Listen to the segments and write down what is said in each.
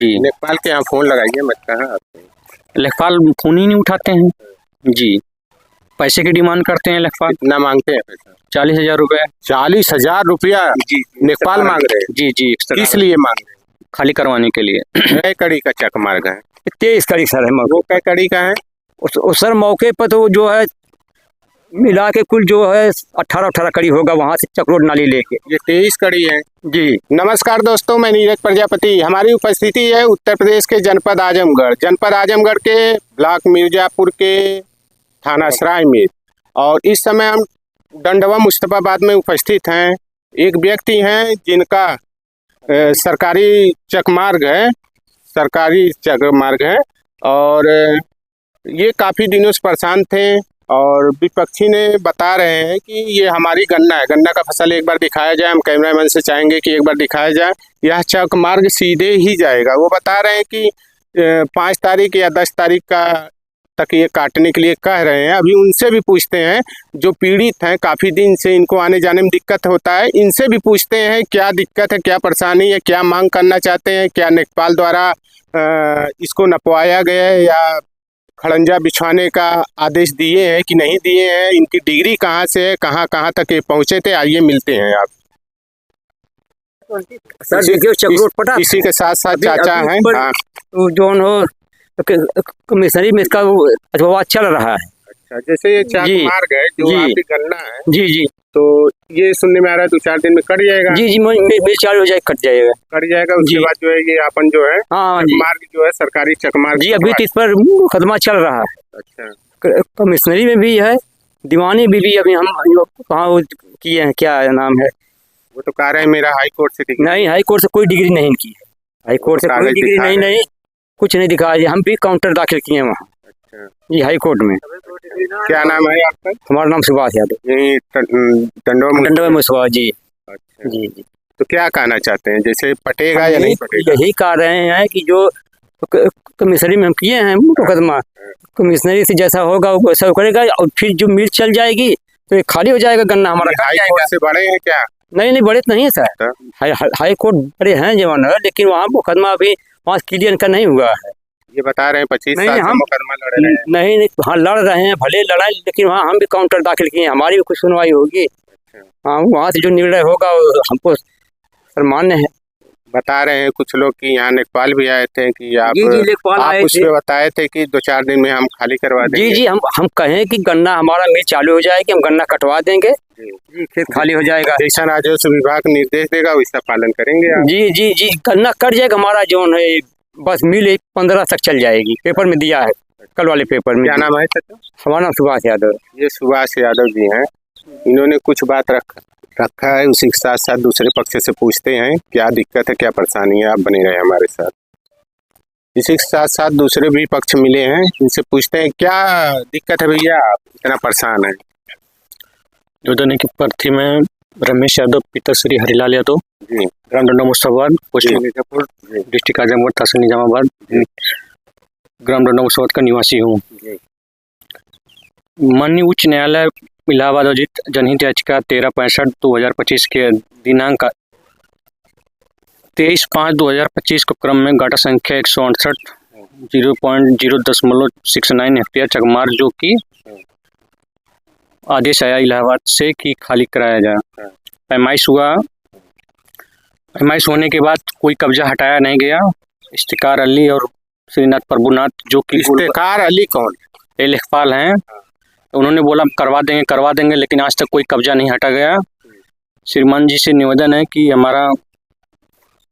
जी। लेखपाल के यहाँ फोन लगाइए, मत कहाँ आपको। लेखपाल फोन ही नहीं उठाते हैं जी। पैसे की डिमांड करते हैं लेखपाल। कितना मांगते हैं पैसा? 40,000 रुपये। 40,000 रुपया जी लेखपाल मांग रहे हैं? जी जी। किस लिए मांग रहे खाली करवाने के लिए। हैं? कै कड़ी का चक मार्ग है? 23 कड़ी सर है वो कै कड़ी का है? सर मौके पर तो जो है मिला के कुल जो है 18 कड़ी होगा वहाँ से चक्रोड नाली लेके। ये 23 कड़ी है जी। नमस्कार दोस्तों, मैं नीरज प्रजापति। हमारी उपस्थिति है उत्तर प्रदेश के जनपद आजमगढ़ के ब्लॉक मिर्जापुर के थाना सराय में। और इस समय हम डंडवा मुस्तफाबाद में उपस्थित हैं। एक व्यक्ति हैं जिनका सरकारी चकमार्ग है और ये काफ़ी दिनों से परेशान थे। और विपक्षी ने बता रहे हैं कि ये हमारी गन्ना का फसल एक बार दिखाया जाए। हम कैमरामैन से चाहेंगे कि एक बार दिखाया जाए। यह चक मार्ग सीधे ही जाएगा। वो बता रहे हैं कि 5 तारीख या 10 तारीख का तक ये काटने के लिए कह रहे हैं। अभी उनसे भी पूछते हैं जो पीड़ित हैं, काफ़ी दिन से इनको आने जाने में दिक्कत होता है। इनसे भी पूछते हैं क्या दिक्कत है, क्या परेशानी है, क्या मांग करना चाहते हैं, क्या लेखपाल द्वारा इसको नपवाया गया है या खड़ंजा बिछवाने का आदेश दिए हैं कि नहीं दिए हैं। इनकी डिग्री कहाँ से है, कहाँ कहाँ तक ये पहुँचे थे, आइए मिलते हैं आप सर। देखिए चक्रोड पटा इसी के साथ साथ चाचा हैं। हाँ, जो कमिश्नरी में इसका अथवा चल रहा है। अच्छा, जैसे ये चक मार्ग है जो आपकी गन्ना है जी जी, तो ये सुनने में आ रहा है 2-4 दिन में कट जाएगा। जी जी, मेरी चालू हो जाएगा, कट जाएगा। उसके बाद जो है ये अपन जो है मार्ग जो है सरकारी चक मार्ग जी अभी इस पर मुकदमा चल रहा है। अच्छा, कमिश्नरी में भी है, दीवानी भी अभी हम कहाँ किए हैं, क्या नाम है वो तो कह रहे हैं मेरा हाई कोर्ट से डिग्री नहीं, हाई कोर्ट से कोई डिग्री नहीं की है। हाई कोर्ट से कोई डिग्री नहीं कुछ नहीं दिखाया। हम भी काउंटर दाखिल किए हैं वहाँ जी हाई कोर्ट में। क्या नाम है आपका? हमारा नाम सुभाष यादव। यही डंडवा में सुभाष जी। अच्छा जी जी। तो क्या कहना चाहते हैं, जैसे पटेगा या नहीं पटेगा? यही कह रहे हैं कि जो कमिश्नरी में हम किए हैं मुकदमा, कमिश्नरी से जैसा होगा वैसा करेगा। और फिर जो मिल चल जाएगी तो ये खाली हो जाएगा गन्ना हमारा। हाई कोर्ट से बड़े हैं क्या? नहीं बड़े तो नहीं है सर। हाई कोर्ट बड़े हैं जवान, लेकिन वहाँ मुकदमा अभी वहाँ क्लियर का नहीं हुआ है। ये बता रहे हैं 25 साल से मुकदमा लड़ रहे हैं। नहीं हाँ लड़ रहे हैं, भले लड़ाई, लेकिन वहाँ हम भी काउंटर दाखिल किए, हमारी भी कुछ सुनवाई होगी। हाँ वहाँ से जो निर्णय होगा हमको सम्मान्य है। बता रहे हैं कुछ लोग कि यहाँ लेखपाल भी आए थे कि आप उसमें बताए थे कि 2-4 दिन में हम खाली करवा देंगे। जी हम कहें कि गन्ना हमारा मिल चालू हो जाएगी, हम गन्ना कटवा देंगे जी, खेत खाली हो जाएगा। जैसा राजस्व विभाग निर्देश देगा वैसा पालन करेंगे आप? जी गन्ना कट जाएगा हमारा जो है, बस मिल 15 तक चल जाएगी। पेपर में दिया है, कल वाले पेपर में। क्या नाम है? हमारा नाम सुभाष यादव। ये सुभाष यादव जी हैं। इन्होंने कुछ बात रखा है, उसी के साथ साथ दूसरे पक्ष से पूछते हैं क्या दिक्कत है, क्या परेशानी है। आप बने रहे हमारे साथ। इसी के साथ साथ दूसरे भी पक्ष मिले हैं, इनसे पूछते हैं क्या दिक्कत है भैया, आप इतना परेशान है। जोधने की प्रार्थी में रमेश यादव, पिता श्री हरिलाल यादव जी, ग्राम डंडवा मुस्तफाबाद, पोस्ट मिर्जापुर, डिस्ट्रिक्ट आजमगढ़, तहसील निजामाबाद, ग्राम डंडवा मुस्तफाबाद का निवासी हूँ। माननीय उच्च न्यायालय इलाहाबाद अजित जनहित याचिका 1365/2025 के दिनांक 23/5/2025 को क्रम में गाटा संख्या 168 0.0.69 हेक्टेयर चकमार्ग जो कि आदेश आया इलाहाबाद से कि खाली कराया जाए। पैमाइश होने के बाद कोई कब्जा हटाया नहीं गया। इफ्तिकार अली और श्रीनाथ प्रभुनाथ जो कि इफ्तिकार अली कौन? ये लेखपाल हैं। उन्होंने बोला करवा देंगे, लेकिन आज तक कोई कब्जा नहीं हटा गया। श्रीमान जी से निवेदन है कि हमारा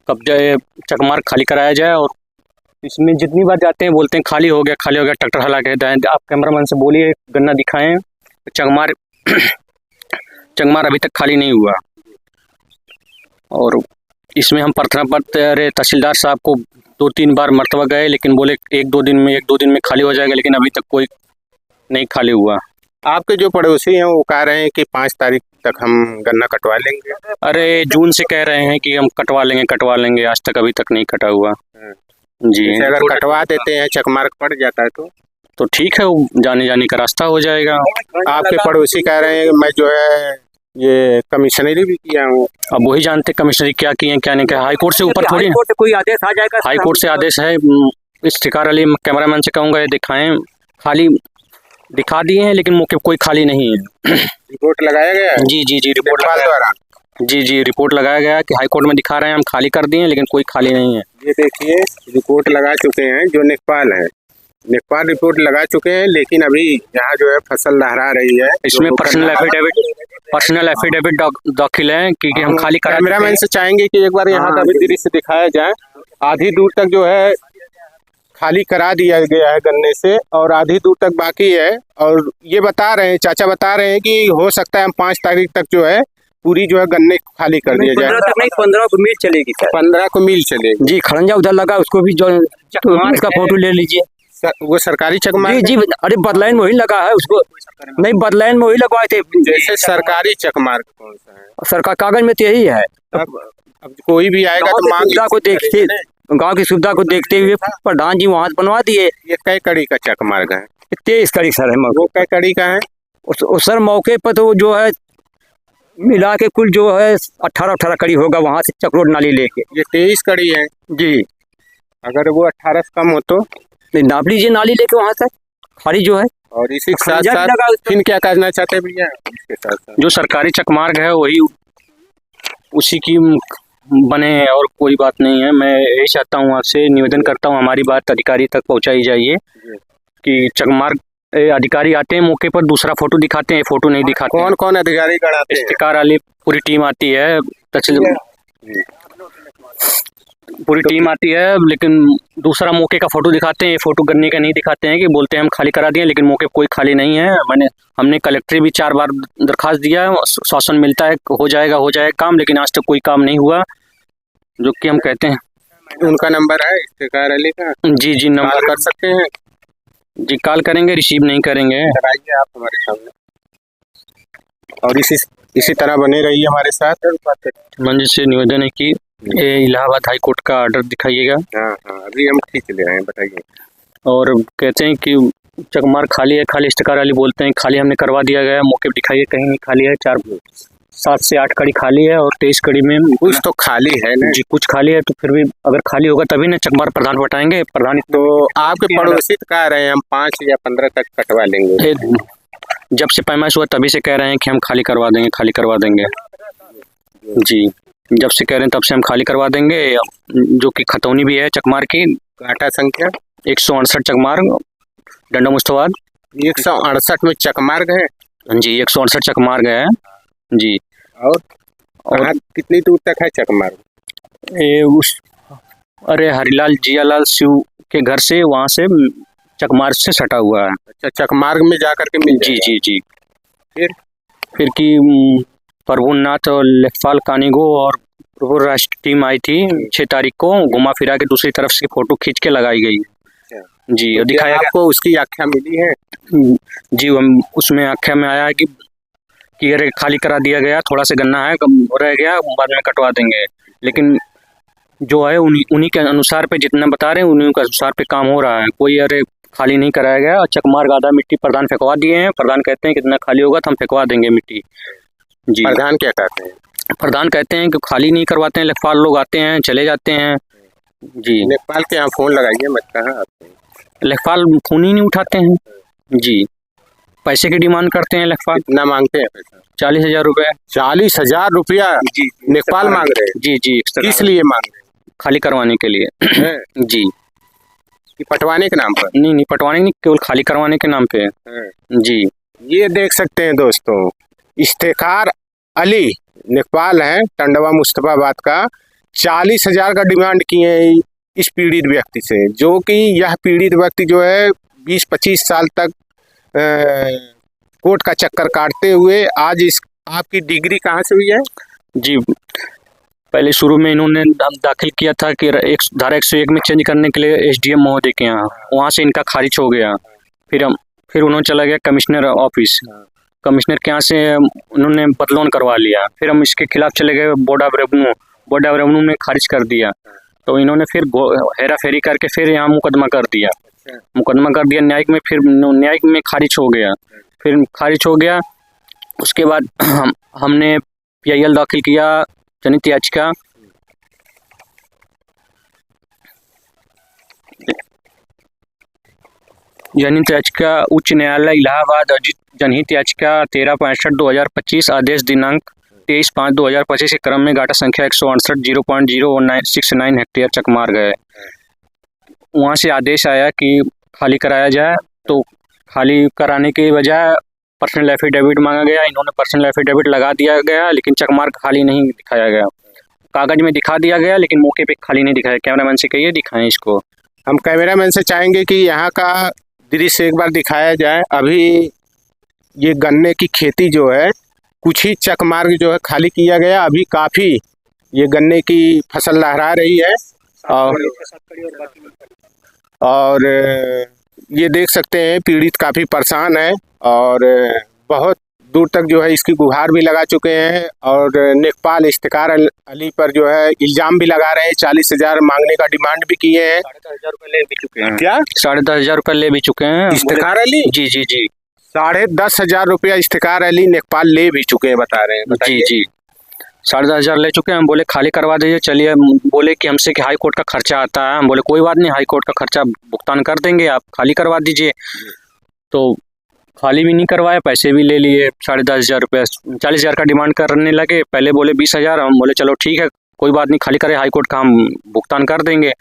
कब्जा चकमार्ग खाली कराया जाए। और इसमें जितनी बार जाते हैं बोलते हैं खाली हो गया, ट्रैक्टर हला के। आप कैमरामैन से बोलिए गन्ना दिखाएं। चकमार अभी तक खाली नहीं हुआ। और इसमें हम प्रार्थना पत्र अरे तहसीलदार साहब को 2-3 बार मरतबा गए, लेकिन बोले 1-2 दिन में खाली हो जाएगा, लेकिन अभी तक कोई नहीं खाली हुआ। आपके जो पड़ोसी हैं वो कह रहे हैं कि 5 तारीख तक हम गन्ना कटवा लेंगे। अरे जून से कह रहे हैं कि हम कटवा लेंगे, आज तक अभी तक नहीं कटा हुआ जी। अगर कटवा देते हैं चकमार्ग पड़ जाता है तो ठीक है, वो जाने का रास्ता हो जाएगा। आपके पड़ोसी कह रहे हैं मैं जो है ये कमिश्नरी भी किया हूँ। अब वही जानते कमिश्नरी क्या किए क्या नहीं किया। हाई कोर्ट से ऊपर थोड़ी, हाई कोर्ट से कोई आदेश आ जाएगा? हाई कोर्ट से आदेश है। इफ्तिखार अली कैमरामैन से कहूँगा ये दिखाएं, खाली दिखा दिए हैं लेकिन मौके कोई खाली नहीं है। रिपोर्ट लगाया गया है? जी जी जी रिपोर्ट लेखपाल द्वारा? जी जी रिपोर्ट लगाया गया कि हाई कोर्ट में दिखा रहे हैं हम खाली कर दिए हैं लेकिन कोई खाली नहीं है। ये देखिए रिपोर्ट लगा चुके हैं जो लेखपाल है, लेखपाल रिपोर्ट लगा चुके हैं, लेकिन अभी यहाँ जो है फसल लहरा रही है। इसमें पर्सनल एफिडेविट दाखिल है कि हम खाली करा। कैमरामैन से चाहेंगे कि एक बार यहाँ का भी दृश्य दिखाया जाए। आधी दूर तक जो है खाली करा दिया गया है गन्ने से और आधी दूर तक बाकी है। और ये बता रहे हैं, चाचा बता रहे हैं कि हो सकता है हम 5 तारीख तक जो है पूरी जो है गन्ने खाली कर दिया जाए। 15 को मिल चलेगी सर। 15 को मिल चलेगी जी। खड़ंजा उधर लगा, उसको भी जो इसका फोटो ले लीजिए। वो सरकारी चकमार जी जी। अरे बदलाइन में वही लगा है उसको, नहीं बदलाइन में वही लगवाए थे। जैसे सरकारी चकमार्ग कौन सा है? सरकार कागज में तो यही है। अब कोई भी आएगा तो मांग को देखते, गांव की सुविधा को देखते हुए प्रधान जी वहाँ बनवा दिए। ये कै कड़ी का चकमार्ग है? 23 कड़ी सर है। वो कै कड़ी का है? सर मौके पर तो जो है मिला के कुल जो है 18 कड़ी होगा वहाँ से चक्रोड नाली लेके। ये 23 कड़ी है जी। अगर वो 18 से कम हो तो नाप लीजिए नाली लेके वहाँ से खाली जो है। और इसी के साथ साथ फिर क्या कहना चाहते हैं भैया? इसके साथ साथ जो सरकारी चकमार्ग है वही उसी की बने और कोई बात नहीं है। मैं यही चाहता हूँ, आपसे निवेदन करता हूँ हमारी बात अधिकारी तक पहुँचाई जाइए कि चकमार्ग अधिकारी आते हैं मौके पर, दूसरा फोटो दिखाते हैं, फोटो नहीं दिखाते। कौन कौन अधिकारी गढ़ाते हैं? इफ्तिखार अली पूरी टीम आती है, पूरी टीम आती है, लेकिन दूसरा मौके का फोटो दिखाते हैं। ये फोटो गन्ने का नहीं दिखाते हैं कि बोलते हैं हम खाली करा दिए लेकिन मौके कोई खाली नहीं है। हमने कलेक्टर भी 4 बार दरखास्त दिया, शासन मिलता है हो जाएगा काम, लेकिन आज तक कोई काम नहीं हुआ जो कि हम कहते हैं। उनका नंबर है इफ्तिखार अली का? जी जी नंबर कर सकते हैं जी, कॉल करेंगे, रिसीव नहीं करेंगे। कराइए आप हमारे सामने और इसी तरह बने रहिए हमारे साथ। मंच से निवेदन है कि इलाहाबाद हाई कोर्ट का ऑर्डर दिखाइएगा। हाँ हाँ अभी हम खींच ले रहे हैं, बताइए। और कहते हैं कि चकमार्ग खाली है, खाली इफ्तिखार अली बोलते हैं खाली हमने करवा दिया गया, मौके दिखाइए कहीं नहीं खाली है। 7 से 8 कड़ी खाली है और 23 कड़ी में कुछ तो खाली है ना जी, कुछ खाली है। तो फिर भी अगर खाली होगा तभी ना चकमार्ग प्रधान बताएंगे। प्रधान तो आपके पड़ोसी कह रहे हैं हम 5 या 15 तक कटवा लेंगे। जब से पैमाइश हुआ तभी से कह रहे हैं कि हम खाली करवा देंगे जी। जब से कह रहे हैं तब से हम खाली करवा देंगे, जो कि खतौनी भी है चकमार्ग की। काटा संख्या 168 चकमार्ग डंडा मुस्तवाद। 168 में चकमार्ग है जी, 168 चकमार्ग है जी। और कितनी दूर तक है चकमार्ग? अरे हरिलाल जियालाल शिव के घर से, वहाँ से चकमार्ग से सटा हुआ है। अच्छा, चकमार्ग में जाकर के मिल जी जी जी। फिर की प्रभुनाथ और लेखपाल कानीगो और प्रभु राष्ट्र टीम आई थी 6 तारीख को, घुमा फिरा के दूसरी तरफ से फोटो खींच के लगाई गई जी। और दिखाया आपको उसकी आख्या मिली है? जी, उसमें आख्या में आया है कि अरे खाली करा दिया गया, थोड़ा सा गन्ना है रह गया, बाद में कटवा देंगे। लेकिन जो है उन्हीं के अनुसार पे जितना बता रहे हैं उन्हीं के अनुसार पे काम हो रहा है। कोई अरे खाली नहीं कराया गया। चकमार्ग आधा मिट्टी प्रधान फेंकवा दिए हैं। प्रधान कहते हैं कितना खाली होगा तो हम फेंकवा देंगे मिट्टी जी। प्रधान क्या कहते हैं? प्रधान कहते हैं कि खाली नहीं करवाते हैं, लेखपाल लोग आते हैं चले जाते हैं जी। लेखपाल के यहाँ फोन लगाइए मत, कहाँ आते हैं? लेखपाल फोन ही नहीं उठाते हैं जी। पैसे की डिमांड करते हैं लेखपाल। कितना मांगते हैं पैसा? 40,000 रुपये। 40,000 रुपया जी लेखपाल मांग रहे हैं? जी जी। किस लिए मांग रहे हैं? खाली करवाने के लिए जी। कि पटवाने के नाम पर? नहीं, पटवाने नहीं, केवल खाली करवाने के नाम पे जी। ये देख सकते हैं दोस्तों, इफ्तिखार अली लेखपाल है टंडवा मुस्तफाबाद का। 40,000 का डिमांड किए हैं इस पीड़ित व्यक्ति से, जो कि यह पीड़ित व्यक्ति जो है 20-25 साल तक कोर्ट का चक्कर काटते हुए आज आपकी डिग्री कहाँ से हुई है जी? पहले शुरू में इन्होंने दाखिल किया था कि धारा 101 में चेंज करने के लिए एसडीएम महोदय के यहाँ, वहाँ से इनका खारिज हो गया। फिर उन्होंने चला गया कमिश्नर ऑफिस, कमिश्नर के यहाँ से उन्होंने बदलौन करवा लिया। फिर हम इसके खिलाफ चले गए बोर्ड ऑफ रेवेन्यू ने खारिज कर दिया। तो इन्होंने फिर हेरा फेरी करके फिर यहाँ मुकदमा कर दिया न्यायिक में। फिर न्यायिक में खारिज हो गया। फिर खारिज हो गया उसके बाद हमने PIL दाखिल किया, जनहित याचिका। जनहित याचिका उच्च न्यायालय इलाहाबाद अर्जित जनहित याचिका 1365/2025 आदेश दिनांक 23/5/2025 के क्रम में गाटा संख्या 168 0.069 हेक्टेयर चकमार्ग है। वहाँ से आदेश आया कि खाली कराया जाए, तो खाली कराने के बजाय पर्सनल एफिडेविट मांगा गया। इन्होंने पर्सनल एफिडेविट लगा दिया गया, लेकिन चकमार्ग खाली नहीं दिखाया गया। कागज में दिखा दिया गया, लेकिन मौके पे खाली नहीं दिखाया। कैमरामैन से कहिए दिखाएं इसको। हम कैमरामैन से चाहेंगे कि यहाँ का दृश्य एक बार दिखाया जाए। अभी ये गन्ने की खेती जो है, कुछ ही चकमार्ग जो है खाली किया गया। अभी काफ़ी ये गन्ने की फसल लहरा रही है और ये देख सकते हैं पीड़ित काफ़ी परेशान है और बहुत दूर तक जो है इसकी गुहार भी लगा चुके हैं और नेकपाल इफ्तिकार अली पर जो है इल्ज़ाम भी लगा रहे हैं। 40,000 मांगने का डिमांड भी किए हैं। 10,500 ले भी चुके हैं। क्या 10,500 रुपये ले भी चुके हैं इफ्तिकार अली? जी जी जी 10,500 रुपया इफ्तिकार अली नेकपाल ले भी चुके हैं, बता रहे हैं। जी जी 10,500 ले चुके हैं। हम बोले खाली करवा दीजिए। चलिए, बोले कि हमसे कि हाई कोर्ट का खर्चा आता है। हम बोले कोई बात नहीं, हाई कोर्ट का खर्चा भुगतान कर देंगे, आप खाली करवा दीजिए। तो खाली भी नहीं करवाया, पैसे भी ले लिए 10,500 रुपये। 40,000 का डिमांड करने लगे। पहले बोले 20,000। हम बोले चलो ठीक है, कोई बात नहीं, खाली करे, हाई कोर्ट का हम भुगतान कर देंगे।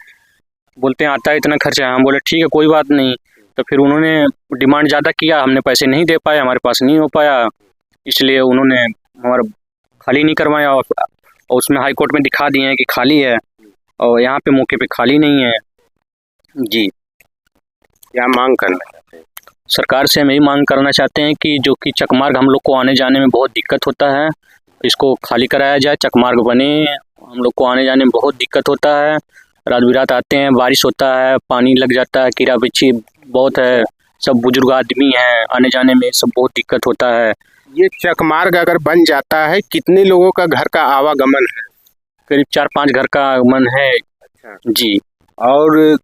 बोलते हैं आता है इतना खर्चा। हम बोले ठीक है, कोई बात नहीं। तो फिर उन्होंने डिमांड ज़्यादा किया, हमने पैसे नहीं दे पाए, हमारे पास नहीं हो पाया, इसलिए उन्होंने हमारा खाली नहीं करवाया। और उसमें हाई कोर्ट में दिखा दिए हैं कि खाली है, और यहाँ पे मौके पे खाली नहीं है। जी, क्या मांग करना चाहते हैं? सरकार से हम यही मांग करना चाहते हैं कि जो कि चकमार्ग हम लोग को आने जाने में बहुत दिक्कत होता है, इसको खाली कराया जाए, चकमार्ग बने। हम लोग को आने जाने में बहुत दिक्कत होता है। रात बिरात आते हैं, बारिश होता है, पानी लग जाता है, कीड़ा बिच्छी बहुत है, सब बुजुर्ग आदमी हैं, आने जाने में सब बहुत दिक्कत होता है। ये चकमार्ग अगर बन जाता है, कितने लोगों का घर का आवागमन है? करीब 4-5 घर का आगमन है। जी, और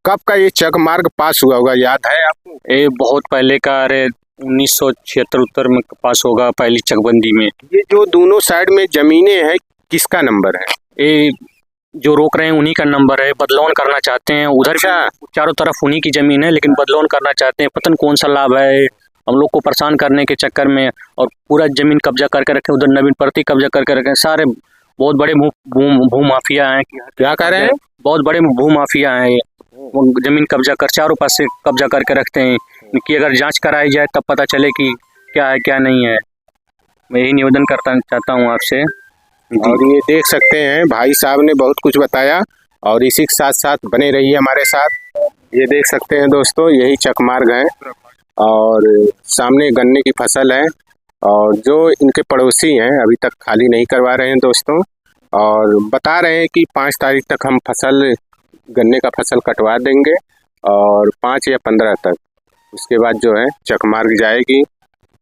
कब का ये चकमार्ग पास हुआ होगा, याद है आपको? ये बहुत पहले का, अरे 1976 में पास होगा, पहली चकबंदी में। ये जो दोनों साइड में जमीनें हैं, किसका नंबर है? ये जो रोक रहे हैं उन्हीं का नंबर है। बदलौन करना चाहते हैं, उधर भी चारों तरफ उन्हीं की जमीन है, लेकिन बदलौन करना चाहते हैं। पता नहीं कौन सा लाभ है, हम लोग को परेशान करने के चक्कर में। और पूरा जमीन कब्जा करके रखे, उधर नवीन प्रति कब्जा करके रखे। सारे बहुत बड़े भू माफिया हैं। क्या कह रहे हैं? बहुत बड़े भू माफिया हैं। वो जमीन कब्जा कर, चारों पास से कब्जा करके रखते हैं कि अगर जांच कराई जाए तब पता चले कि क्या है क्या नहीं है। मैं यही निवेदन करता चाहता हूँ आपसे। और ये देख सकते हैं भाई साहब ने बहुत कुछ बताया, और इसी के साथ साथ बने रहिए हमारे साथ। ये देख सकते हैं दोस्तों, यही चकमार्ग है और सामने गन्ने की फसल है, और जो इनके पड़ोसी हैं अभी तक खाली नहीं करवा रहे हैं दोस्तों, और बता रहे हैं कि 5 तारीख तक हम गन्ने का फसल कटवा देंगे, और 5 या 15 तक उसके बाद जो है चकमार्ग जाएगी।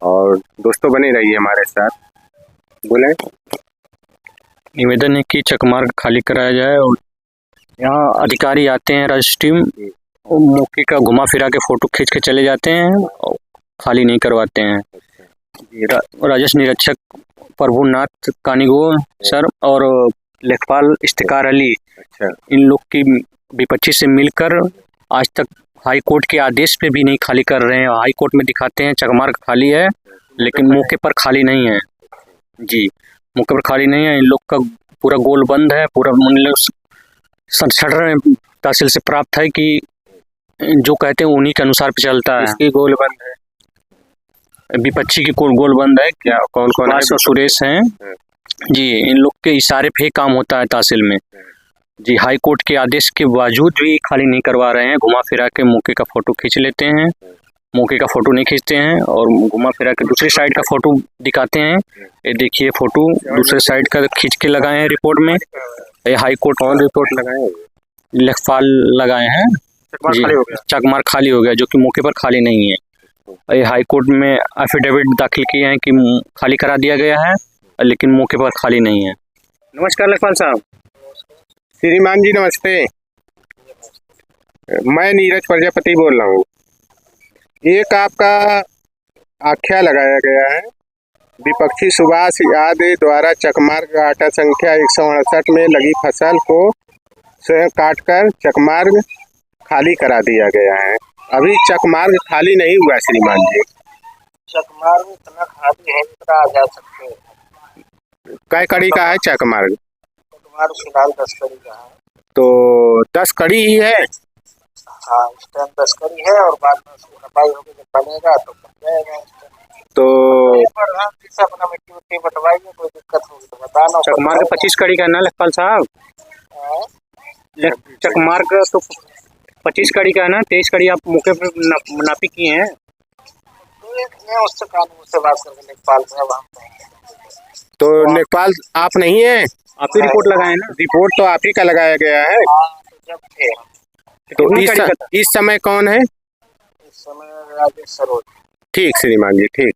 और दोस्तों बने रहिए हमारे साथ। बोले निवेदन है कि चकमार्ग खाली कराया जाए, और यहाँ अधिकारी आते हैं, रजिस्ट्री और मौके का घुमा फिरा के फोटो खींच के चले जाते हैं और खाली नहीं करवाते हैं। राजस्व निरीक्षक प्रभुनाथ कानिगो सर और लेखपाल इफ्तिकार अली, इन लोग की विपक्षी से मिलकर आज तक हाई कोर्ट के आदेश पे भी नहीं खाली कर रहे हैं। हाई कोर्ट में दिखाते हैं चकमार्ग खाली है, लेकिन मौके पर खाली नहीं है। जी, मौके पर खाली नहीं है। इन लोग का पूरा गोल बंद है। पूरा तहसील से प्राप्त है कि जो कहते हैं उन्हीं के अनुसार पे चलता है। इसकी गोल बंद है, विपक्षी की गोल बंद है। क्या कौन कौन है? सुरेश हैं जी, इन लोग के इशारे पे काम होता है तहसील में। जी, हाई कोर्ट के आदेश के बावजूद भी खाली नहीं करवा रहे हैं। घुमा फिरा के मौके का फोटो खींच लेते हैं, मौके का फोटो नहीं खींचते हैं, और घुमा फिरा के दूसरी साइड का फोटो दिखाते हैं। ये देखिए फोटो दूसरे साइड का खींच के लगाए हैं रिपोर्ट में। ये हाई कोर्ट कौन रिपोर्ट लगाए? लेखपाल लगाए हैं जी। चकमार्ग खाली हो गया, जो कि मौके पर खाली नहीं है। ये हाई कोर्ट में एफिडेविट दाखिल किए हैं कि खाली करा दिया गया है, लेकिन मौके पर खाली नहीं है। नमस्कार लेखपाल साहब। श्रीमान जी नमस्ते, मैं नीरज प्रजापति बोल रहा हूँ। एक आपका आख्या लगाया गया है विपक्षी सुभाष यादव द्वारा चकमार्ग आटा संख्या 168 में लगी फसल को स्वयं काटकर चकमार्ग खाली करा दिया गया है। अभी चकमार्ग खाली नहीं हुआ श्रीमान जी। चकमार्ग इतना खाली है जितना आ जा सकते हैं। कै कड़ी का है चकमार्ग? चकमार्ग फिलहाल 10 कड़ी का है। तो 10 कड़ी ही है। हाँ, इस टाइम 10 कड़ी है और बाद में उसकी सफाई होकर जब बनेगा तो बन जाएगा। तो प्रधान जी से अपना मिट्टी उट्टी बटवाइए, कोई दिक्कत होगी तो बताना। चकमार्ग 25 कड़ी का है ना लेखपाल साहब? चकमार्ग तो 25 कड़ी का है ना, 23 कड़ी आप मौके पर नापी किए हैं। उससे कानून से बात करके लेखपाल साहब हम। तो लेखपाल आप नहीं है? आप ही रिपोर्ट लगाए ना? रिपोर्ट तो आप ही का लगाया गया है। जब थे तो इस समय कौन है? इस समय राजेश सरोज। ठीक श्रीमान जी, ठीक।